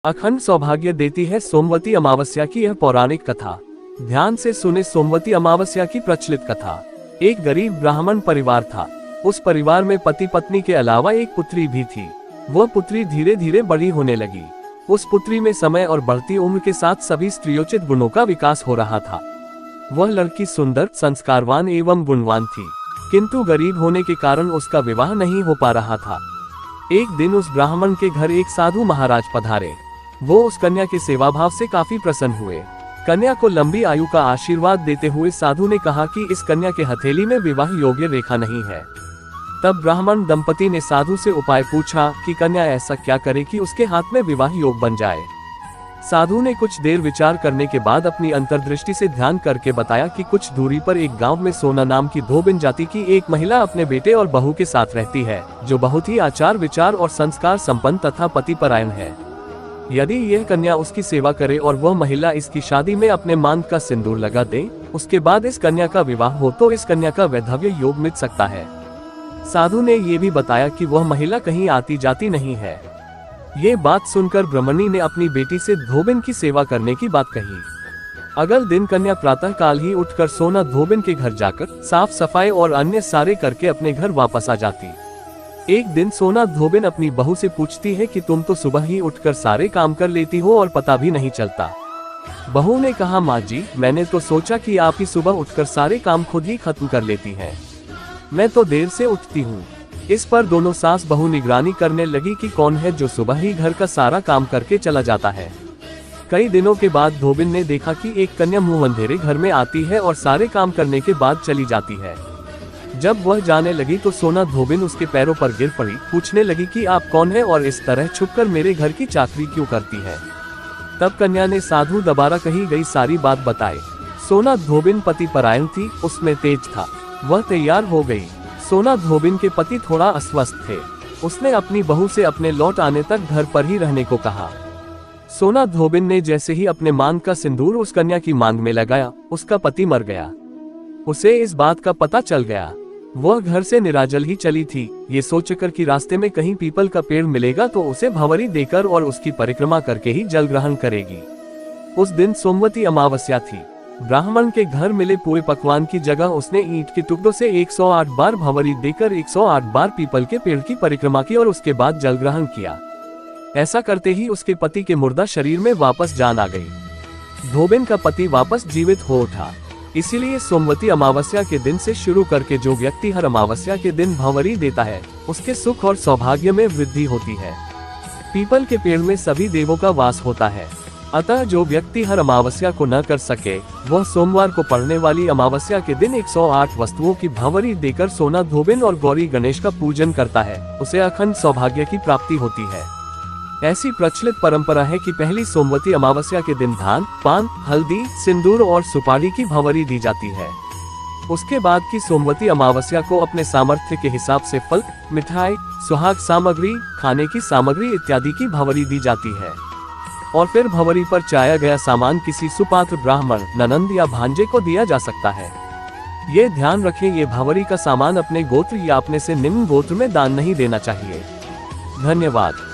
अखंड सौभाग्य देती है सोमवती अमावस्या की यह पौराणिक कथा। ध्यान से सुने सोमवती अमावस्या की प्रचलित कथा। एक गरीब ब्राह्मण परिवार था। उस परिवार में पति पत्नी के अलावा एक पुत्री भी थी। वह पुत्री धीरे धीरे बड़ी होने लगी। उस पुत्री में समय और बढ़ती उम्र के साथ सभी स्त्रियोचित गुणों का विकास हो रहा था। वह लड़की सुंदर, संस्कारवान एवं गुणवान थी, किंतु गरीब होने के कारण उसका विवाह नहीं हो पा रहा था। एक दिन उस ब्राह्मण के घर एक साधु महाराज पधारे। वो उस कन्या के सेवा भाव से काफी प्रसन्न हुए। कन्या को लंबी आयु का आशीर्वाद देते हुए साधु ने कहा कि इस कन्या के हथेली में विवाह योग्य रेखा नहीं है। तब ब्राह्मण दंपति ने साधु से उपाय पूछा कि कन्या ऐसा क्या करे कि उसके हाथ में विवाह योग बन जाए। साधु ने कुछ देर विचार करने के बाद अपनी अंतर्दृष्टि से ध्यान करके बताया कि कुछ दूरी पर एक गांव में सोना नाम की धोबिन जाति की एक महिला अपने बेटे और बहू के साथ रहती है, जो बहुत ही आचार विचार और संस्कार संपन्न तथा पतिपरायण है। यदि यह कन्या उसकी सेवा करे और वह महिला इसकी शादी में अपने मांग का सिंदूर लगा दे, उसके बाद इस कन्या का विवाह हो तो इस कन्या का वैधव्य योग मिल सकता है। साधु ने ये भी बताया कि वह महिला कहीं आती जाती नहीं है। ये बात सुनकर ब्रह्मणी ने अपनी बेटी से धोबिन की सेवा करने की बात कही। अगले दिन कन्या प्रातः काल ही उठकर सोना धोबिन के घर जाकर साफ सफाई और अन्य सारे करके अपने घर वापस आ जाती। एक दिन सोना धोबिन अपनी बहू से पूछती है कि तुम तो सुबह ही उठकर सारे काम कर लेती हो और पता भी नहीं चलता। बहू ने कहा, माँ जी, मैंने तो सोचा कि आप ही सुबह उठकर सारे काम खुद ही खत्म कर लेती हैं। मैं तो देर से उठती हूँ। इस पर दोनों सास बहू निगरानी करने लगी कि कौन है जो सुबह ही घर का सारा काम करके चला जाता है। कई दिनों के बाद धोबिन ने देखा कि एक कन्या मुंह अंधेरे घर में आती है और सारे काम करने के बाद चली जाती है। जब वह जाने लगी तो सोना धोबिन उसके पैरों पर गिर पड़ी। पूछने लगी कि आप कौन है और इस तरह छुपकर मेरे घर की चाकरी क्यों करती है। तब कन्या ने साधु दोबारा कही गई सारी बात बताई। सोना धोबिन पति परायण थी, उसमें तेज था। वह तैयार हो गई। सोना धोबिन के पति थोड़ा अस्वस्थ थे। उसने अपनी बहू से अपने लौट आने तक घर पर ही रहने को कहा। सोना धोबिन ने जैसे ही अपने मांग का सिंदूर उस कन्या की मांग में लगाया, उसका पति मर गया। उसे इस बात का पता चल गया। वह घर से निराजल ही चली थी, ये सोचकर कि रास्ते में कहीं पीपल का पेड़ मिलेगा तो उसे भंवरी देकर और उसकी परिक्रमा करके ही जल ग्रहण करेगी। उस दिन सोमवती अमावस्या थी। ब्राह्मण के घर मिले पूरे पकवान की जगह उसने ईंट के टुकड़ों से 108 बार भंवरी देकर 108 बार पीपल के पेड़ की परिक्रमा की और उसके बाद जल ग्रहण किया। ऐसा करते ही उसके पति के मुर्दा शरीर में वापस जान आ गई। धोबिन का पति वापस जीवित हो उठा। इसीलिए सोमवती अमावस्या के दिन से शुरू करके जो व्यक्ति हर अमावस्या के दिन भंवरी देता है, उसके सुख और सौभाग्य में वृद्धि होती है। पीपल के पेड़ में सभी देवों का वास होता है। अतः जो व्यक्ति हर अमावस्या को न कर सके, वह सोमवार को पड़ने वाली अमावस्या के दिन 108 वस्तुओं की भंवरी देकर सोना धोबिन और गौरी गणेश का पूजन करता है, उसे अखंड सौभाग्य की प्राप्ति होती है। ऐसी प्रचलित परंपरा है कि पहली सोमवती अमावस्या के दिन धान, पान, हल्दी, सिंदूर और सुपारी की भंवरी दी जाती है। उसके बाद की सोमवती अमावस्या को अपने सामर्थ्य के हिसाब से फल, मिठाई, सुहाग सामग्री, खाने की सामग्री इत्यादि की भंवरी दी जाती है। और फिर भंवरी पर चाया गया सामान किसी सुपात्र ब्राह्मण, ननंद या भांजे को दिया जा सकता है। ये ध्यान रखें, ये भंवरी का सामान अपने गोत्र या अपने से निम्न गोत्र में दान नहीं देना चाहिए। धन्यवाद।